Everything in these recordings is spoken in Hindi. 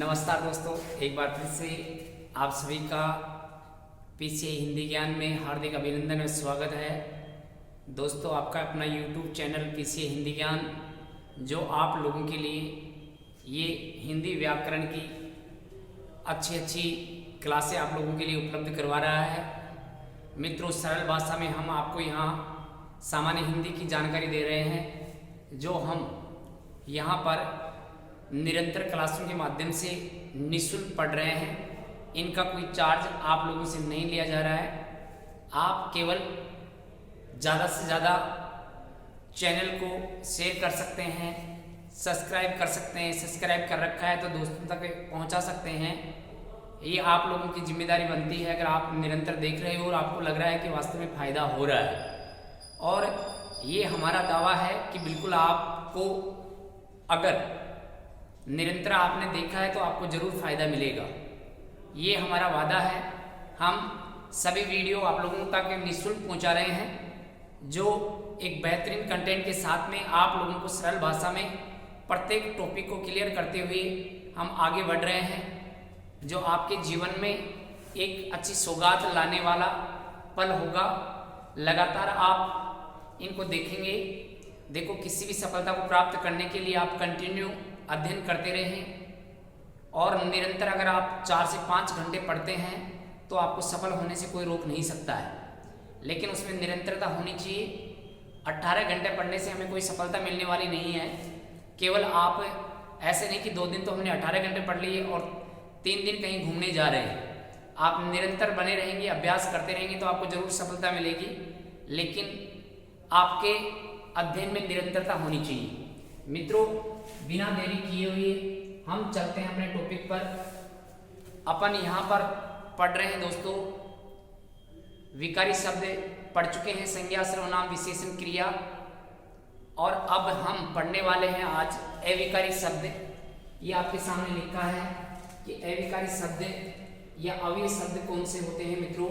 नमस्कार दोस्तों, एक बार फिर से आप सभी का पीसीए हिंदी ज्ञान में हार्दिक अभिनंदन और स्वागत है। दोस्तों, आपका अपना YouTube चैनल पीसीए हिंदी ज्ञान जो आप लोगों के लिए ये हिंदी व्याकरण की अच्छी क्लासें आप लोगों के लिए उपलब्ध करवा रहा है। मित्रों, सरल भाषा में हम आपको यहाँ सामान्य हिंदी की जानकारी दे रहे हैं जो हम यहाँ पर निरंतर क्लासों के माध्यम से निःशुल्क पढ़ रहे हैं। इनका कोई चार्ज आप लोगों से नहीं लिया जा रहा है। आप केवल ज़्यादा से ज़्यादा चैनल को शेयर कर सकते हैं, सब्सक्राइब कर सकते हैं। सब्सक्राइब कर रखा है तो दोस्तों तक पहुंचा सकते हैं। ये आप लोगों की जिम्मेदारी बनती है। अगर आप निरंतर देख रहे हो और आपको लग रहा है कि वास्तव में फ़ायदा हो रहा है, और ये हमारा दावा है कि बिल्कुल आपको अगर निरंतर आपने देखा है तो आपको ज़रूर फ़ायदा मिलेगा। ये हमारा वादा है। हम सभी वीडियो आप लोगों तक निःशुल्क पहुंचा रहे हैं जो एक बेहतरीन कंटेंट के साथ में आप लोगों को सरल भाषा में प्रत्येक टॉपिक को क्लियर करते हुए हम आगे बढ़ रहे हैं, जो आपके जीवन में एक अच्छी सौगात लाने वाला पल होगा। लगातार आप इनको देखेंगे। देखो, किसी भी सफलता को प्राप्त करने के लिए आप कंटिन्यू अध्ययन करते रहें और निरंतर अगर आप 4 से 5 घंटे पढ़ते हैं तो आपको सफल होने से कोई रोक नहीं सकता है, लेकिन उसमें निरंतरता होनी चाहिए। 18 घंटे पढ़ने से हमें कोई सफलता मिलने वाली नहीं है। केवल आप ऐसे नहीं कि 2 दिन तो हमने 18 घंटे पढ़ लिए और 3 दिन कहीं घूमने जा रहे हैं। आप निरंतर बने रहेंगे, अभ्यास करते रहेंगे तो आपको ज़रूर सफलता मिलेगी, लेकिन आपके अध्ययन में निरंतरता होनी चाहिए। मित्रों, बिना देरी किए हुए हम चलते हैं अपने टॉपिक पर। अपन यहाँ पर पढ़ रहे हैं दोस्तों, विकारी शब्द पढ़ चुके हैं, संज्ञा, सर्वनाम, विशेषण, क्रिया, और अब हम पढ़ने वाले हैं आज अविकारी शब्द। ये आपके सामने लिखा है कि अविकारी शब्द या अव्यय शब्द कौन से होते हैं मित्रों,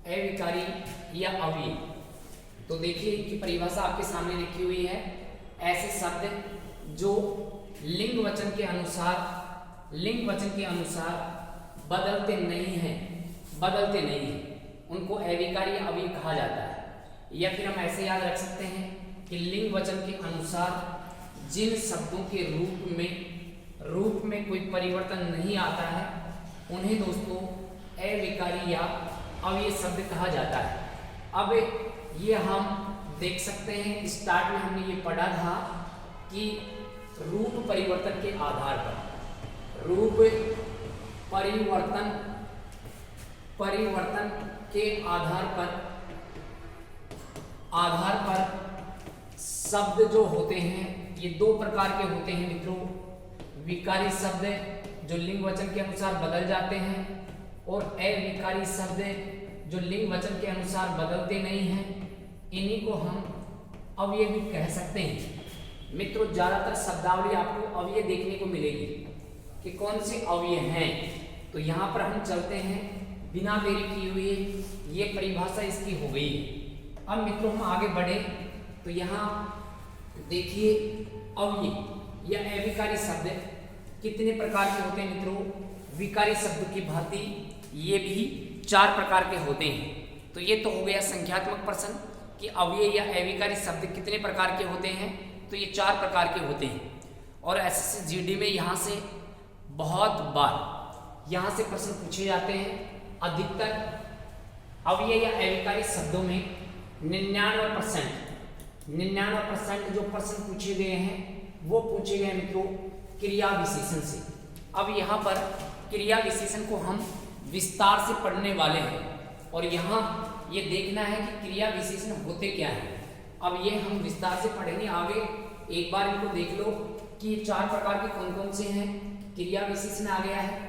अविकारी या अव्यय। तो देखिए कि परिभाषा आपके सामने लिखी हुई है। ऐसे शब्द जो लिंग वचन के अनुसार बदलते नहीं हैं, उनको अविकारी या अव्यय कहा जाता है। या फिर हम ऐसे याद रख सकते हैं कि लिंग वचन के अनुसार जिन शब्दों के रूप में कोई परिवर्तन नहीं आता है उन्हें दोस्तों अविकारी या अव्यय शब्द कहा जाता है। अब ये हम देख सकते हैं, स्टार्ट में हमने ये पढ़ा था कि रूप परिवर्तन के आधार पर शब्द जो होते हैं ये 2 प्रकार के होते हैं मित्रों। विकारी शब्द जो लिंग वचन के अनुसार बदल जाते हैं और अविकारी शब्द जो लिंग वचन के अनुसार बदलते नहीं हैं। इन्हीं को हम अव्यय भी कह सकते हैं। मित्रों, ज्यादातर शब्दावली आपको अव्यय देखने को मिलेगी कि कौन से अव्यय हैं। तो यहाँ पर हम चलते हैं बिना देरी किए हुए। ये परिभाषा इसकी हो गई। अब मित्रों हम आगे बढ़े तो यहाँ देखिए अव्यय या अविकारी शब्द कितने प्रकार के होते हैं मित्रों। विकारी शब्द की भांति ये भी 4 प्रकार के होते हैं। तो ये तो हो गया संख्यात्मक प्रश्न कि अव्यय या अविकारी शब्द कितने प्रकार के होते हैं। तो ये 4 प्रकार के होते हैं और एसएससी जीडी में यहाँ से बहुत बार यहाँ से प्रश्न पूछे जाते हैं। अधिकतर अव्यय या अविकारी शब्दों में 99% जो प्रश्न पूछे गए हैं वो पूछे गए मित्रों क्रिया विशेषण से। अब यहाँ पर क्रिया विशेषण को हम विस्तार से पढ़ने वाले हैं और यहाँ ये देखना है कि क्रिया विशेषण होते क्या हैं। अब ये हम विस्तार से पढ़ेंगे आगे। एक बार इनको देख लो कि 4 प्रकार के कौन कौन से हैं। क्रिया विशेषण आ गया है,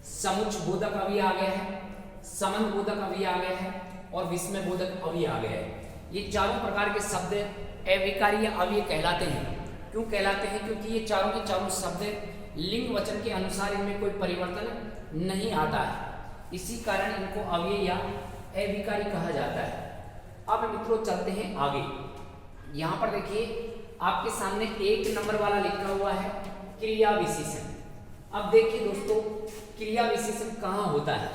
समुच्च बोधक अव्यय आ गया है, समन्वय बोधक अव्यय आ गया है और विस्मय बोधक अव्यय आ गया है। ये चारों प्रकार के शब्द अविकारी या अव्यय कहलाते हैं। क्यों कहलाते हैं? क्योंकि ये चारों के चारों शब्द लिंग वचन के अनुसार इनमें कोई परिवर्तन नहीं आता है, इसी कारण इनको अव्यय या अविकारी कहा जाता है। अब मित्रों चलते हैं आगे। यहाँ पर देखिए आपके सामने 1 नंबर वाला लिखा हुआ है क्रिया विशेषण। अब देखिए दोस्तों, क्रिया विशेषण कहाँ होता है।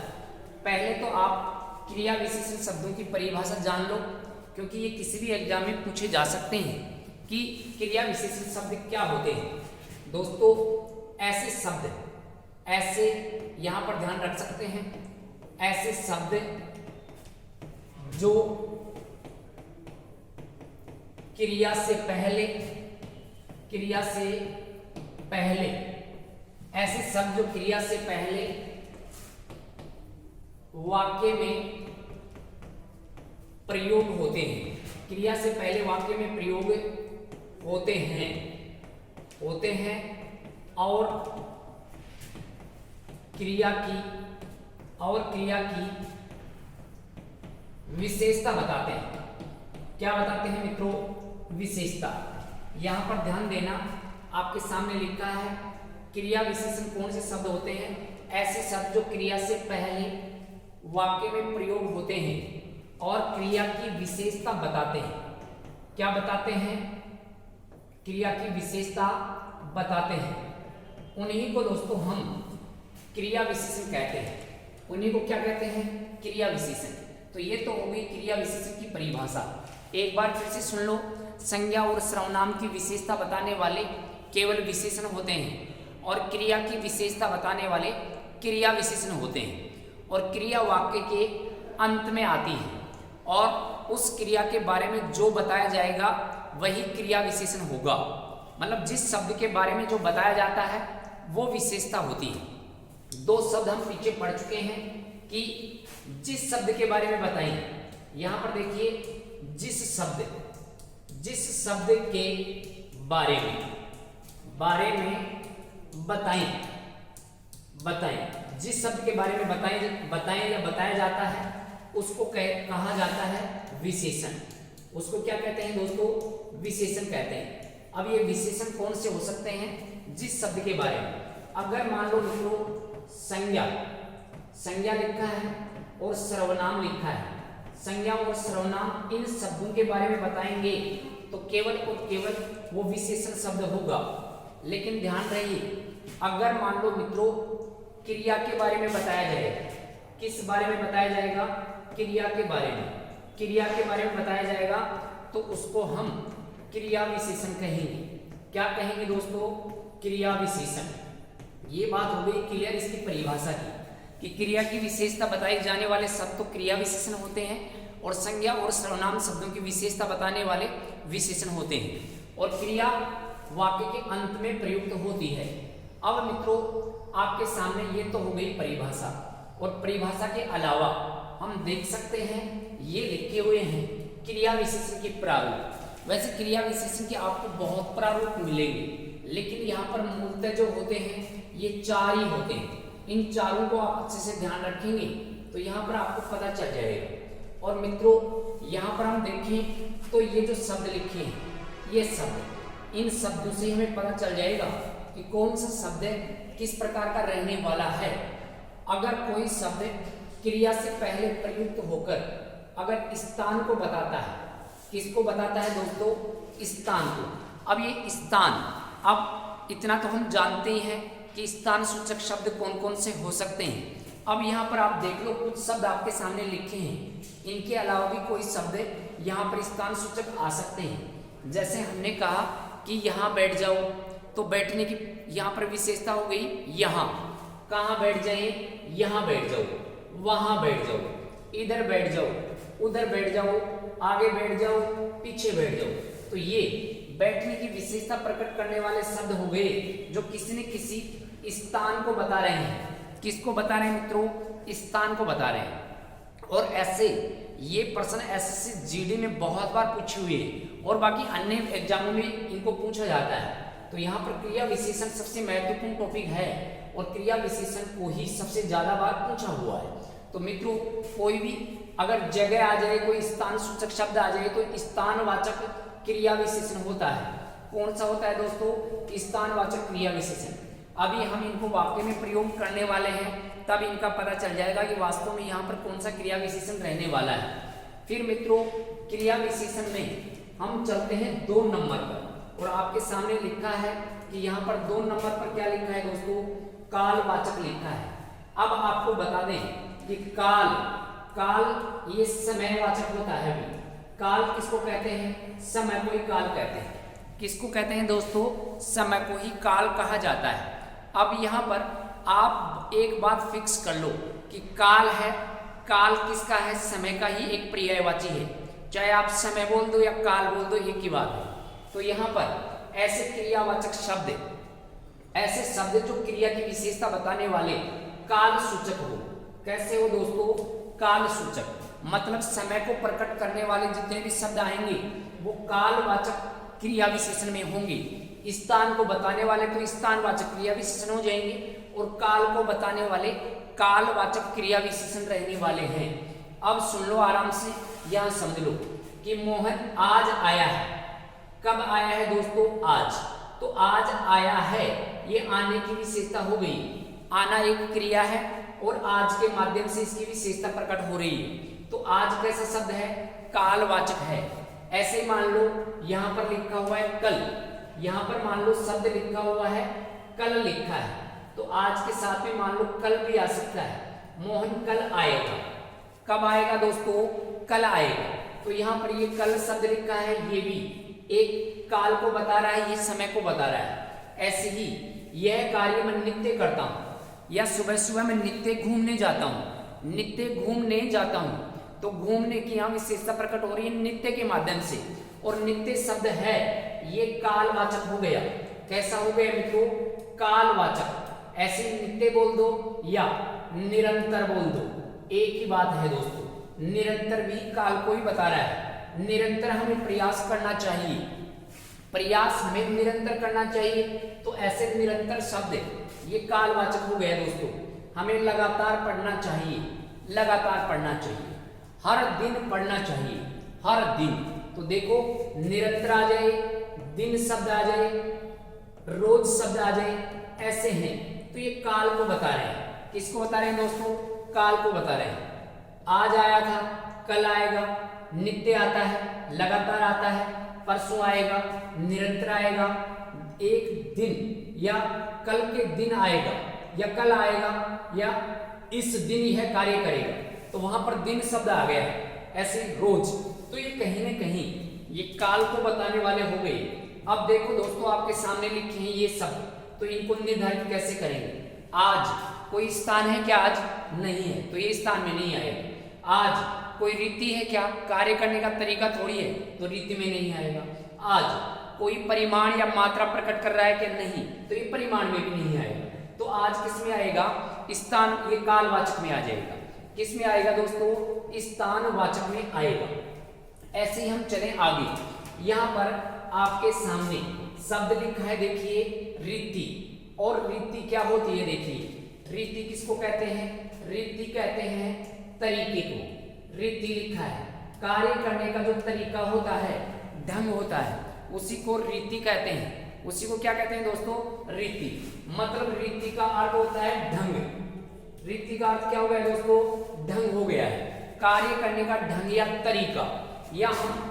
पहले तो आप क्रिया विशेषण शब्दों की परिभाषा जान लो, क्योंकि ये किसी भी एग्जाम में पूछे जा सकते हैं कि क्रिया विशेषण शब्द क्या होते हैं। दोस्तों, ऐसे शब्द, ऐसे यहां पर ध्यान रख सकते हैं, ऐसे शब्द जो क्रिया से पहले, ऐसे शब्द जो क्रिया से पहले वाक्य में प्रयोग होते हैं, क्रिया से पहले वाक्य में प्रयोग होते हैं और क्रिया की विशेषता बताते हैं। क्या बताते हैं मित्रों? विशेषता। यहां पर ध्यान देना, आपके सामने लिखा है क्रिया विशेषण कौन से शब्द होते हैं? ऐसे शब्द जो क्रिया से पहले वाक्य में प्रयोग होते हैं और क्रिया की विशेषता बताते हैं। क्या बताते हैं? क्रिया की विशेषता बताते हैं। उन्हीं को दोस्तों हम क्रिया विशेषण कहते हैं। उन्हीं को क्या कहते हैं? क्रिया विशेषण। तो ये तो हो गई क्रिया विशेषण की परिभाषा। एक बार फिर से सुन लो, संज्ञा और सर्वनाम की विशेषता बताने वाले केवल विशेषण होते हैं और क्रिया की विशेषता बताने वाले क्रिया विशेषण होते हैं। और क्रिया वाक्य के अंत में आती है और उस क्रिया के बारे में जो बताया जाएगा वही क्रिया विशेषण होगा। मतलब जिस शब्द के बारे में जो बताया जाता है वो विशेषता होती है। दो शब्द हम पीछे पढ़ चुके हैं कि जिस शब्द के बारे में बताएं। यहां पर देखिए, जिस शब्द के बारे में बताएं, जिस शब्द के बारे में बताएं या बताया जाता है उसको कहा जाता है विशेषण। उसको क्या कहते हैं दोस्तों? विशेषण कहते हैं। अब ये विशेषण कौन से हो सकते हैं? जिस शब्द के बारे में, अगर मान लो मित्रों संज्ञा लिखा है और सर्वनाम लिखा है, संज्ञा और सर्वनाम इन शब्दों के बारे में बताएंगे तो केवल और केवल वो विशेषण शब्द होगा। लेकिन ध्यान रहिए, अगर मान लो मित्रों क्रिया के बारे में बताया जाएगा, किस बारे में बताया जाएगा? क्रिया के बारे में बताया जाएगा तो उसको हम क्रिया विशेषण कहेंगे। क्या कहेंगे दोस्तों? क्रिया विशेषण। ये बात हो गई क्लियर इसकी परिभाषा की कि क्रिया की विशेषता बताई जाने वाले शब्द तो क्रिया विशेषण होते हैं और संज्ञा और सर्वनाम शब्दों की विशेषता बताने वाले विशेषण होते हैं और क्रिया वाक्य के अंत में प्रयुक्त होती है। अब मित्रों, आपके सामने ये तो हो गई परिभाषा, और परिभाषा के अलावा हम देख सकते हैं ये लिखे हुए हैं क्रिया विशेषण के प्रारूप। वैसे क्रिया विशेषण के आपको बहुत प्रारूप मिलेंगे, लेकिन यहाँ पर मूलतः जो होते हैं ये 4 ही होते हैं। इन चारों को आप अच्छे से ध्यान रखेंगे तो यहाँ पर आपको पता चल जाएगा। और मित्रों, यहाँ पर हम देखें तो ये जो शब्द लिखे हैं, ये शब्द, इन शब्दों से हमें पता चल जाएगा कि कौन सा शब्द किस प्रकार का रहने वाला है। अगर कोई शब्द क्रिया से पहले प्रयुक्त होकर अगर स्थान को बताता है, किसको बताता है दोस्तों? स्थान को। अब ये स्थान, अब इतना तो हम जानते ही हैं कि स्थान सूचक शब्द कौन कौन से हो सकते हैं। अब यहाँ पर आप देख लो, कुछ शब्द आपके सामने लिखे हैं, इनके अलावा भी कोई शब्द यहाँ पर स्थान सूचक आ सकते हैं। जैसे हमने कहा कि यहाँ बैठ जाओ, तो बैठने की यहाँ पर विशेषता हो गई यहाँ। कहाँ बैठ जाए? यहाँ बैठ जाओ, वहां बैठ जाओ, इधर बैठ जाओ, उधर बैठ जाओ, आगे बैठ जाओ, पीछे बैठ जाओ। तो ये बैठने की विशेषता प्रकट करने वाले शब्द हो गए जो किसी न किसी स्थान को बता रहे हैं। किसको बता रहे हैं मित्रों? स्थान को बता रहे हैं। और ऐसे ये प्रश्न एसएससी जीडी में बहुत बार पूछे हुए हैं और बाकी अन्य एग्जामों में इनको पूछा जाता है। तो यहाँ पर क्रिया विशेषण सबसे महत्वपूर्ण टॉपिक है और क्रिया विशेषण को ही सबसे ज्यादा बार पूछा हुआ है। तो मित्रों, कोई भी अगर जगह आ जाए, कोई स्थान सूचक शब्द आ जाए तो स्थानवाचक क्रिया विशेषण होता है। कौन सा होता है दोस्तों? स्थानवाचक क्रिया विशेषण। अभी हम इनको वाक्य में प्रयोग करने वाले हैं, तब इनका पता चल जाएगा कि वास्तव में यहाँ पर कौन सा क्रिया विशेषण रहने वाला है। फिर मित्रों, क्रिया विशेषण में हम चलते हैं 2 नंबर पर, और आपके सामने लिखा है कि यहाँ पर 2 नंबर पर क्या लिखा है दोस्तों? कालवाचक लिखा है। अब आपको बता दें कि काल काल ये समयवाचक होता है। अभी काल किसको कहते हैं? समय को ही काल कहते हैं। किसको कहते हैं दोस्तों? समय को ही काल कहा जाता है। अब यहाँ पर आप एक बात फिक्स कर लो कि काल है, काल किसका है? समय का ही एक पर्यायवाची है। चाहे आप समय बोल दो या काल बोल दो, एक ही बात है। तो यहाँ पर ऐसे क्रियावाचक शब्द, ऐसे शब्द जो क्रिया की विशेषता बताने वाले काल सूचक हो। कैसे हो दोस्तों? काल सूचक मतलब समय को प्रकट करने वाले जितने भी शब्द आएंगे वो कालवाचक क्रिया विशेषण में होंगे। स्थान को बताने वाले तो स्थानवाचक क्रिया विशेषण हो जाएंगे और काल को बताने वाले कालवाचक क्रिया विशेषण रहने वाले हैं। अब सुन लो आराम से, यहां समझ लो कि मोहन आज आया है। कब आया है दोस्तों? आज। तो आज आया है, ये आने की विशेषता हो गई। आना एक क्रिया है और आज के माध्यम से इसकी विशेषता प्रकट हो रही है। तो आज कैसा शब्द है? कालवाचक है। ऐसे ही मान लो यहां पर लिखा हुआ है कल, यहां पर मान लो शब्द लिखा हुआ है कल लिखा है, तो आज के साथ में मान लो कल भी आ सकता है। मोहन कल आएगा। कब आएगा दोस्तों? कल आएगा। तो यहाँ पर ये कल शब्द लिखा है, ये भी एक काल को बता रहा है, ये समय को बता रहा है। ऐसे ही यह कार्य मैं नित्य करता हूँ, या सुबह सुबह मैं नित्य घूमने जाता हूँ, नित्य घूमने जाता हूँ। तो घूमने की यहाँ विशेषता प्रकट हो रही है नित्य के माध्यम से, और नित्य शब्द है ये कालवाचक हो गया। कैसा हो गया मित्रों? कालवाचक। ऐसे नित्य बोल दो या निरंतर बोल दो, एक ही बात है दोस्तों। निरंतर भी काल को ही बता रहा है। निरंतर हमें प्रयास करना चाहिए, प्रयास हमें निरंतर करना चाहिए। तो ऐसे निरंतर शब्द ये कालवाचक हो गया दोस्तों। हमें लगातार पढ़ना चाहिए, लगातार पढ़ना चाहिए, हर दिन पढ़ना चाहिए, हर दिन। तो देखो निरंतर आ जाए, दिन शब्द आ जाए, रोज शब्द आ जाए, ऐसे हैं। तो ये काल को बता रहे हैं। किसको बता रहे हैं दोस्तों? काल को बता रहे हैं। आज आया था, कल आएगा, नित्य आता है, लगातार आता है, परसों आएगा, निरंतर आएगा, एक दिन या कल के दिन आएगा, या कल आएगा, या इस दिन यह कार्य करेगा। तो वहां पर दिन शब्द आ गया है। ऐसे रोज, तो ये कहीं ना कहीं ये काल को बताने वाले हो गए। अब देखो दोस्तों आपके सामने लिखे हैं ये शब्द, तो इनको निर्धारित कैसे करेंगे? आज कोई स्थान है क्या? आज नहीं है, तो ये स्थान में नहीं आएगा। आज कोई रीति है क्या? कार्य करने का तरीका थोड़ी है, तो रीति में नहीं आएगा। आज कोई परिमाण या मात्रा प्रकट कर रहा है क्या? नहीं, तो ये परिमाण में भी नहीं आएगा। तो आज किस में आएगा? स्थान, ये कालवाचक में आ जाएगा। किस में आएगा दोस्तों? स्थानवाचक में आएगा। ऐसे ही हम चले आगे। यहाँ पर आपके सामने शब्द लिखा है, देखिए रीति। और रीति क्या होती है? देखिए रीति किसको कहते हैं? रीति कहते हैं तरीके को। रीति लिखा है, कार्य करने का जो तरीका होता है, ढंग होता है, उसी को रीति कहते हैं। उसी को क्या कहते हैं दोस्तों? रीति। मतलब रीति का अर्थ होता है ढंग। रीति का अर्थ क्या हो गया दोस्तों? ढंग हो गया है, कार्य करने का ढंग या तरीका, या हम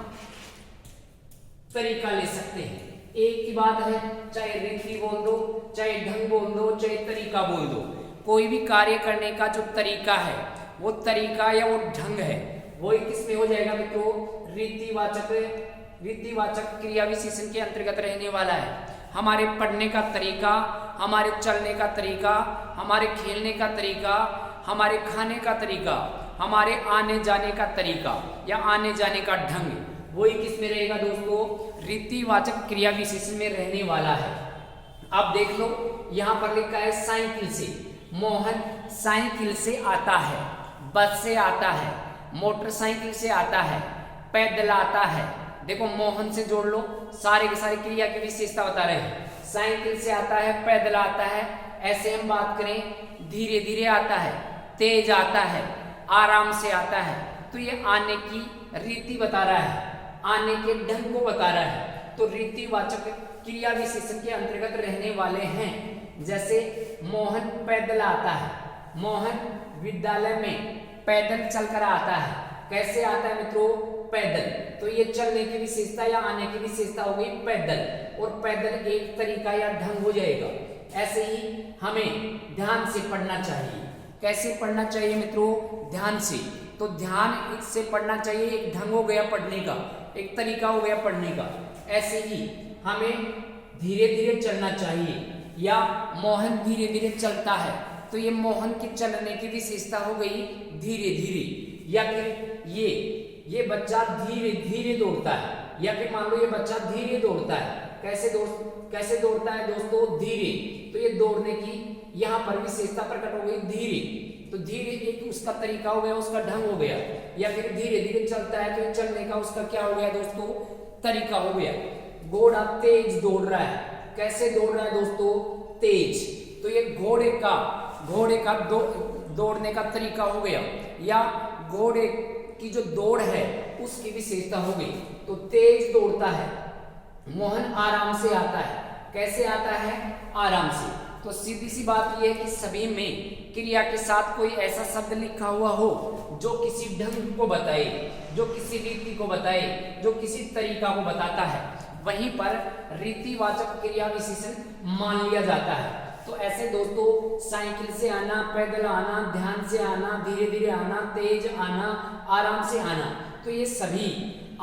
तरीका ले सकते हैं। एक ही बात है, चाहे रीति बोल दो, चाहे ढंग बोल दो, चाहे तरीका बोल दो, कोई भी कार्य करने का जो तरीका है, वो तरीका या वो ढंग है, वही किस में हो जाएगा मित्रों? रीतिवाचक। रीतिवाचक क्रिया विशेषण के अंतर्गत रहने वाला है। हमारे पढ़ने का तरीका, हमारे चलने का तरीका, हमारे खेलने का तरीका, हमारे खाने का तरीका, हमारे आने जाने का तरीका या आने जाने का ढंग, वही किस में रहेगा दोस्तों? रीतिवाचक क्रिया विशेषण में रहने वाला है। अब देख लो यहाँ पर लिखा है साइकिल से। मोहन साइकिल से आता है, बस से आता है, मोटरसाइकिल से आता है, पैदल आता है। देखो मोहन से जोड़ लो, सारे के सारे क्रिया की विशेषता बता रहे हैं। साइकिल से आता है, पैदल आता है। ऐसे हम बात करें धीरे धीरे आता है, तेज आता है, आराम से आता है। तो ये आने की रीति बता रहा है, आने के ढंग को बता रहा है। तो रीतिवाचक क्रिया विशेषण के अंतर्गत रहने वाले हैं। जैसे मोहन पैदल आता है, मोहन विद्यालय में पैदल चलकर आता है। कैसे आता है मित्रों? पैदल। तो ये चलने की विशेषता या आने की विशेषता हो गई पैदल, और पैदल एक तरीका या ढंग हो जाएगा। ऐसे ही हमें ध्यान से पढ़ना चाहिए। कैसे पढ़ना चाहिए मित्रों? ध्यान से। तो ध्यान से पढ़ना चाहिए, एक ढंग हो गया पढ़ने का, एक तरीका हो गया पढ़ने का। ऐसे ही हमें धीरे धीरे चलना चाहिए, या मोहन धीरे धीरे चलता है तो ये मोहन के चलने की विशेषता हो गई धीरे धीरे। या फिर ये बच्चा धीरे धीरे दौड़ता है, या फिर मान लो ये बच्चा धीरे दौड़ता है। कैसे दौड़ता है दोस्तों? धीरे। तो ये दौड़ने की यहाँ पर विशेषता प्रकट हो गई धीरे। तो धीरे एक उसका तरीका हो गया, उसका ढंग हो गया। या फिर धीरे धीरे चलता है तो ये चलने का उसका क्या हो गया दोस्तों? तरीका हो गया। घोड़ा तेज दौड़ रहा है। कैसे दौड़ रहा है दोस्तों? तेज। तो ये घोड़े का दौड़ने का तरीका हो गया, या घोड़े की जो दौड़ है उसकी विशेषता हो गई। तो तेज दौड़ता है, मोहन आराम से आता है। कैसे आता है? आराम से। तो सीधी सी बात यह है कि सभी में क्रिया के साथ कोई ऐसा शब्द लिखा हुआ हो जो किसी ढंग को बताए, जो किसी रीति को बताए, जो किसी तरीका को बताता है, वहीं पर रीतिवाचक क्रिया विशेषण मान लिया जाता है। तो ऐसे दोस्तों साइकिल से आना, पैदल आना, ध्यान से आना, धीरे धीरे आना, तेज आना, आराम से आना, तो ये सभी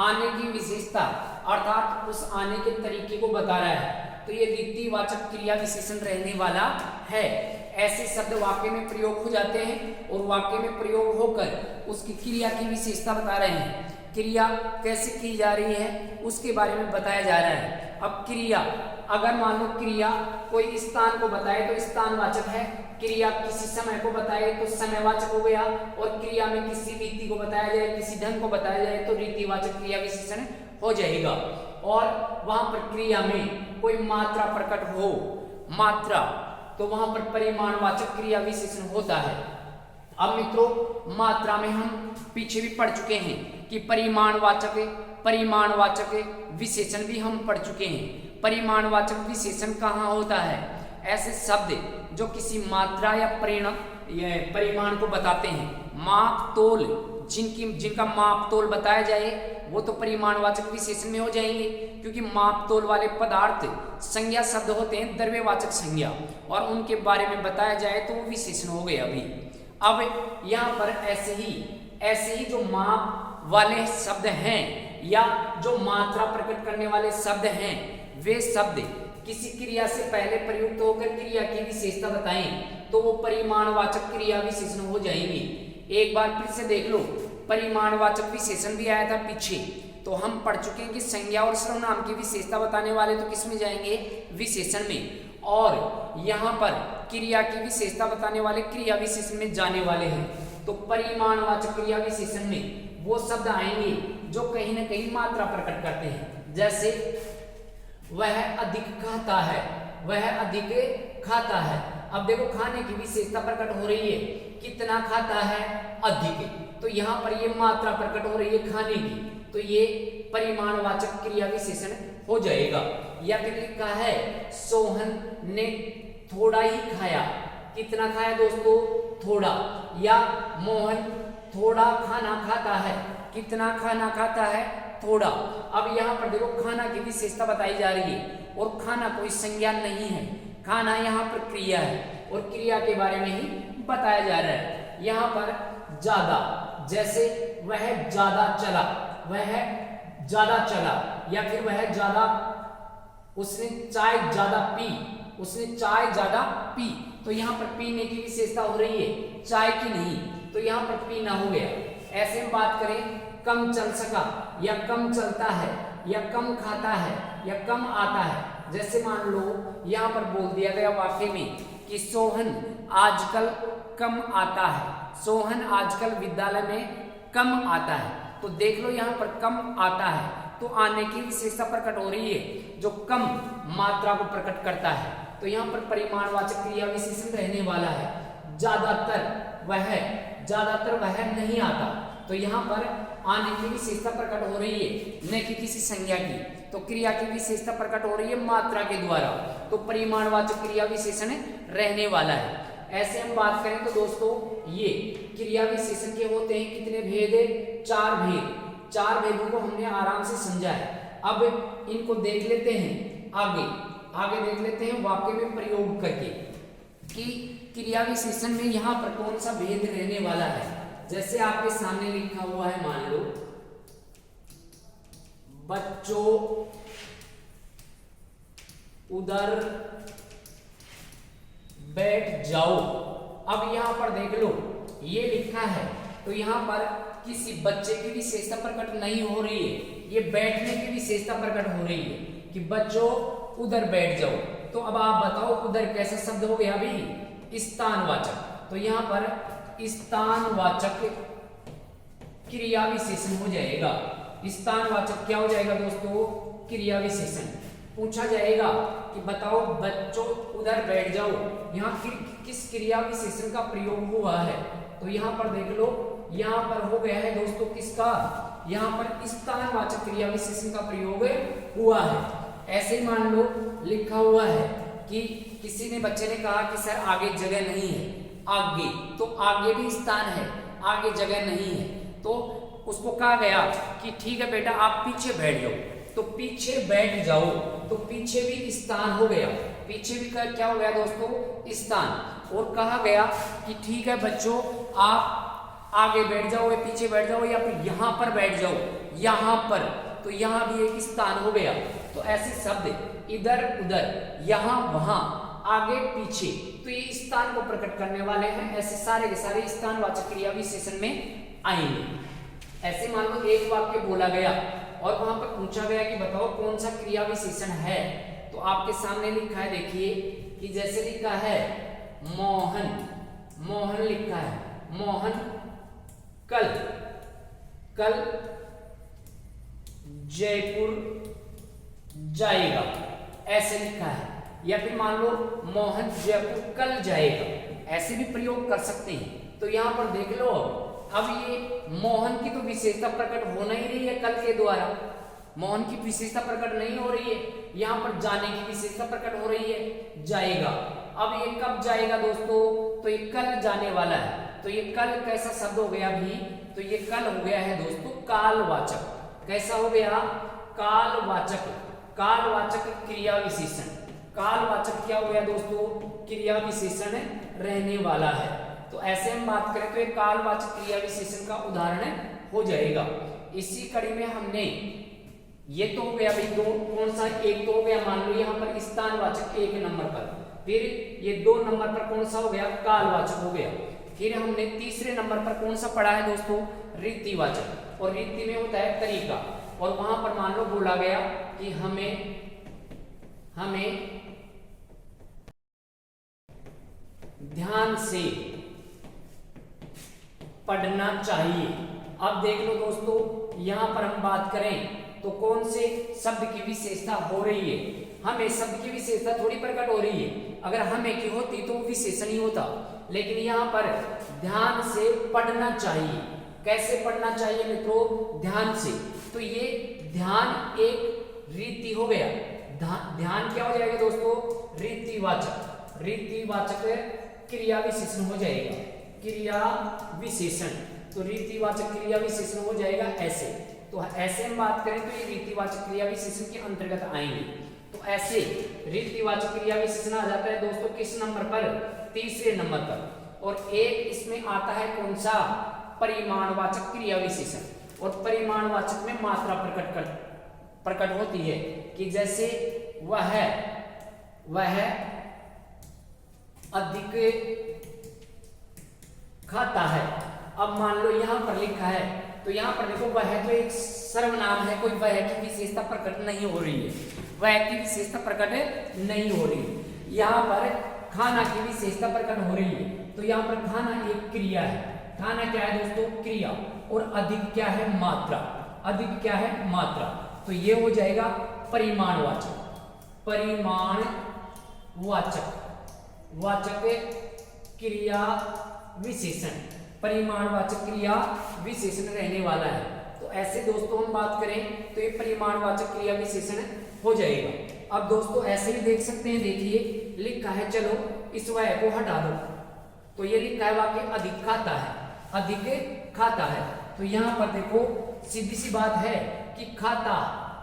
आने की विशेषता अर्थात उस आने के तरीके को बता रहा है। तो ये रीतिवाचक क्रिया विशेषण रहने वाला है। ऐसे शब्द वाक्य में प्रयोग हो जाते हैं और वाक्य में प्रयोग होकर उसकी क्रिया की विशेषता बता रहे हैं। क्रिया कैसे की जा रही है उसके बारे में बताया जा रहा है। अब क्रिया, अगर मान लो क्रिया कोई स्थान को बताए तो स्थानवाचक है, क्रिया किसी समय को बताए तो समयवाचक हो गया, और क्रिया में किसी रीति को बताया जाए, किसी ढंग को बताया जाए तो रीतिवाचक क्रिया विशेषण हो जाएगा। और वहां पर क्रिया में कोई मात्रा प्रकट हो, मात्रा, तो वहां पर परिमाणवाचक क्रिया विशेषण होता है। अब मित्रों मात्रा में हम पीछे भी पढ़ चुके हैं कि परिमाणवाचक विशेषण भी हम पढ़ चुके हैं। परिमाणवाचक विशेषण कहाँ होता है? ऐसे शब्द जो किसी मात्रा या परिमाण को बताते हैं, माप तोल, जिनका माप तोल बताया जाए वो तो परिमाणवाचक विशेषण में हो जाएंगे, क्योंकि माप तोल वाले पदार्थ संज्ञा शब्द होते हैं, द्रव्यवाचक संज्ञा, और उनके बारे में बताया जाए तो वो विशेषण हो गया अभी। अब यहाँ पर ऐसे ही जो माप वाले शब्द हैं या जो मात्रा प्रकट करने वाले शब्द हैं, वे शब्द किसी क्रिया से पहले प्रयुक्त होकर क्रिया की विशेषता बताएं तो वो परिमाणवाचक क्रिया विशेषण हो जाएंगे। एक बार फिर से देख लो, परिमाणवाचक विशेषण भी आया था पीछे, तो हम पढ़ चुके हैं कि संज्ञा और सर्वनाम की विशेषता बताने वाले तो किस में जाएंगे? विशेषण में। और यहाँ पर क्रिया की विशेषता बताने वाले क्रिया विशेषण में जाने वाले हैं। तो परिमाणवाचक क्रिया विशेषण में वो शब्द आएंगे जो कहीं ना कहीं मात्रा प्रकट करते हैं, जैसे वह अधिक खाता है, वह अधिक खाता है। अब देखो खाने की विशेषता प्रकट हो रही है, कितना खाता है? अधिक। तो यहाँ पर ये मात्रा प्रकट हो रही है खाने की, तो ये परिमाणवाचक क्रिया विशेषण हो जाएगा। या फिर लिखा है सोहन ने थोड़ा ही खाया। कितना खाया दोस्तों? थोड़ा। या मोहन थोड़ा खाना खाता है। कितना खाना खाता है? थोड़ा। अब यहाँ पर देखो खाना की विशेषता बताई जा रही है, और खाना कोई संज्ञा नहीं है, खाना यहाँ पर क्रिया है, और क्रिया के बारे में ही बताया जा रहा है। यहाँ पर ज्यादा, जैसे वह ज्यादा चला, वह ज्यादा चला, या फिर वह ज्यादा, उसने चाय ज्यादा पी, उसने चाय ज्यादा पी। तो यहाँ पर पीने की विशेषता हो रही है, चाय की नहीं, तो यहाँ पर पीना हो गया। ऐसे में बात करें कम चल सका, या कम चलता है, या कम खाता है, या कम आता है। जैसे मान लो यहाँ पर बोल दिया गया वाक्य में कि सोहन आजकल कम आता है, सोहन आजकल विद्यालय में कम आता है। तो देख लो यहाँ पर कम आता है, तो आने की विशेषता प्रकट हो रही है जो कम मात्रा को प्रकट करता है। तो यहाँ पर परिमाणवाचक क्रिया विशेषण रहने वाला है। ज्यादातर वह नहीं आता, तो यहाँ पर आने की विशेषता प्रकट हो रही है न कि किसी संज्ञा की, तो क्रिया की विशेषता प्रकट हो रही है मात्रा के द्वारा, तो परिमाणवाचक क्रिया विशेषण रहने वाला है। ऐसे हम बात करें तो दोस्तों ये क्रिया विशेषण के होते हैं कितने भेद? 4 भेद। 4 भेदों को हमने आराम से समझा है। अब इनको देख लेते हैं आगे। आगे देख लेते हैं वाक्य में प्रयोग करके कि क्रिया विशेषण में यहाँ पर कौन सा भेद रहने वाला है। जैसे आपके सामने लिखा हुआ है, मान लो बच्चों उधर बैठ जाओ। अब यहाँ पर देख लो ये लिखा है, तो यहाँ पर किसी बच्चे की विशेषता प्रकट नहीं हो रही है, ये बैठने की विशेषता प्रकट हो रही है कि बच्चों उधर बैठ जाओ। तो अब आप बताओ उधर कैसा शब्द हो गया अभी, स्थानवाचक। तो यहाँ पर स्थानवाचक क्रिया विशेषण हो जाएगा। स्थानवाचक क्या हो जाएगा दोस्तों, क्रिया विशेषण। पूछा जाएगा कि बताओ बच्चों उधर बैठ जाओ, यहाँ किस क्रिया विशेषण का प्रयोग हुआ है। तो यहाँ पर देख लो, यहाँ पर हो गया है दोस्तों किसका, यहाँ पर स्थानवाचक क्रिया विशेषण का प्रयोग हुआ है। ऐसे ही मान लो लिखा हुआ है कि किसी ने, बच्चे ने कहा कि सर आगे जगह नहीं है, आगे, तो आगे भी स्थान है, आगे जगह नहीं है। तो उसको कहा गया कि ठीक है बेटा आप पीछे बैठ जाओ, तो पीछे बैठ जाओ, तो पीछे भी स्थान हो गया, पीछे भी क्या हो गया दोस्तों, स्थान। और कहा गया कि ठीक है बच्चों आप आगे बैठ जाओ या पीछे बैठ जाओ या फिर यहाँ पर बैठ जाओ, यहाँ पर, तो यहाँ भी एक स्थान हो गया। तो ऐसे शब्द इधर उधर, यहाँ वहां, आगे पीछे, तो ये स्थान को प्रकट करने वाले हैं। ऐसे सारे के सारे स्थानवाचक क्रिया विशेषण में आएंगे। ऐसे मान लो एक वाक्य बोला गया और वहां पर पूछा गया कि बताओ कौन सा क्रिया विशेषण है। तो आपके सामने लिखा है, देखिए कि जैसे लिखा है मोहन, मोहन लिखा है, मोहन कल जयपुर जाएगा, ऐसे लिखा है। या फिर मान लो मोहन जयपुर कल जाएगा, ऐसे भी प्रयोग कर सकते हैं। तो यहाँ पर देख लो, अब ये मोहन की तो विशेषता प्रकट हो नहीं रही है कल के द्वारा, मोहन की विशेषता प्रकट नहीं हो रही है, यहाँ पर जाने की विशेषता प्रकट हो रही है, जाएगा। अब ये कब जाएगा दोस्तों, तो ये कल जाने वाला है। तो ये कल कैसा शब्द हो गया भी, तो ये कल हो गया है दोस्तों कालवाचक। कैसा हो गया, कालवाचक, कालवाचक क्रिया विशेषण। कालवाचक क्या हो गया दोस्तों, क्रिया विशेषण रहने वाला है। तो ऐसे हम बात करें तो एक कालवाचक क्रिया विशेषण का उदाहरण हो जाएगा। इसी कड़ी में हमने ये तो हो गया भाई दो, कौन सा, एक तो हो गया मान लो यहाँ पर स्थानवाचक एक नंबर पर, फिर ये 2 नंबर पर कौन सा हो गया, कालवाचक हो गया। फिर हमने तीसरे नंबर पर कौन सा पढ़ा है दोस्तों, रीतिवाचक। और रीति में होता है तरीका, और वहां पर मान लो बोला गया कि हमें ध्यान से पढ़ना चाहिए। अब देख लो दोस्तों, यहां पर हम बात करें तो कौन से शब्द की विशेषता हो रही है, हमें शब्द की विशेषता थोड़ी प्रकट हो रही है। अगर हमें की होती तो विशेषण ही होता, लेकिन यहाँ पर ध्यान से पढ़ना चाहिए। कैसे पढ़ना चाहिए मित्रों, ध्यान से। तो ये ध्यान एक रीति हो गया, ध्यान क्या हो जाएगा दोस्तों, रीतिवाचक, रीतिवाचक क्रिया विशेषण हो जाएगा, क्रिया विशेषण। तो रीतिवाचक क्रिया विशेषण हो जाएगा ऐसे। तो ऐसे हम बात करें तो ये रीतिवाचक क्रिया विशेषण के अंतर्गत आएंगे। तो ऐसे रीतिवाचक क्रिया विशेषण आ जाता है दोस्तों किस नंबर पर, तीसरे नंबर पर। और एक इसमें आता है कौन सा, परिमाणवाचक क्रिया विशेषण। और परिमाणवाचक में मात्रा प्रकट होती है कि जैसे वह अधिक खाता है। अब मान लो यहां पर लिखा है, तो यहां पर देखो वह तो एक सर्वनाम है, कोई वह की विशेषता प्रकट नहीं हो रही है, वह की विशेषता प्रकट नहीं हो रही है। यहां पर खाना की विशेषता प्रकट हो रही है। तो यहां पर खाना एक क्रिया है, खाना क्या है दोस्तों, क्रिया। और अधिक क्या है, मात्रा, अधिक क्या है, मात्रा। तो ये हो जाएगा परिमाणवाचक, परिमाणवाचक, वाचक क्रिया विशेषण, परिमाणवाचक क्रिया विशेषण रहने वाला है। तो ऐसे दोस्तों हम बात करें तो ये परिमाणवाचक क्रिया विशेषण हो जाएगा। अब दोस्तों ऐसे भी देख सकते हैं, देखिए लिखा है, चलो इस वह को हटा दो, तो ये लिखा है वाक्य अधिक खाता है, अधिक खाता है। तो यहाँ पर देखो सीधी सी बात है कि खाता,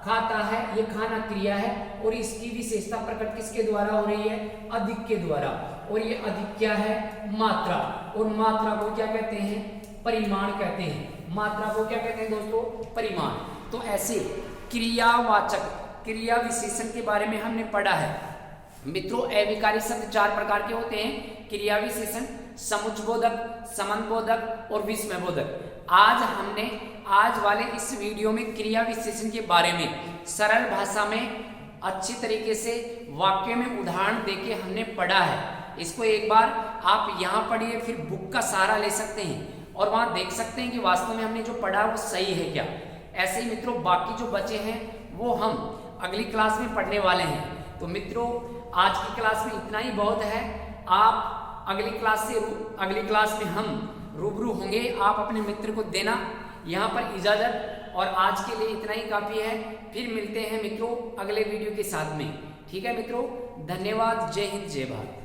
खाता है, ये खाना क्रिया है और इसकी विशेषता प्रकट किसके द्वारा हो रही है? अधिक के द्वारा। और ये अधिक क्या है? मात्रा। और मात्रा को क्या कहते हैं? परिमाण कहते हैं। मात्रा को क्या कहते हैं दोस्तों? परिमाण। तो ऐसे क्रियावाचक क्रिया विशेषण के बारे में हमने पढ़ा है। मित्रों, अविकारी शब्द 4 प्रकार के होते हैं: क्रिया विशेषण, समुच्चयबोधक, संबंधबोधक और विस्मयबोधक। आज वाले इस वीडियो में क्रिया विशेषण के बारे में सरल भाषा में अच्छी तरीके से वाक्य में उदाहरण देके हमने पढ़ा है। इसको एक बार आप यहाँ पढ़िए, फिर बुक का सहारा ले सकते हैं और वहाँ देख सकते हैं कि वास्तव में हमने जो पढ़ा वो सही है क्या। ऐसे ही मित्रों बाकी जो बचे हैं वो हम अगली क्लास में पढ़ने वाले हैं। तो मित्रों आज की क्लास में इतना ही बहुत है। आप अगली क्लास में हम रूबरू होंगे। आप अपने मित्र को देना। यहाँ पर इजाजत, और आज के लिए इतना ही काफी है। फिर मिलते हैं मित्रों अगले वीडियो के साथ में। ठीक है मित्रों, धन्यवाद। जय हिंद, जय भारत।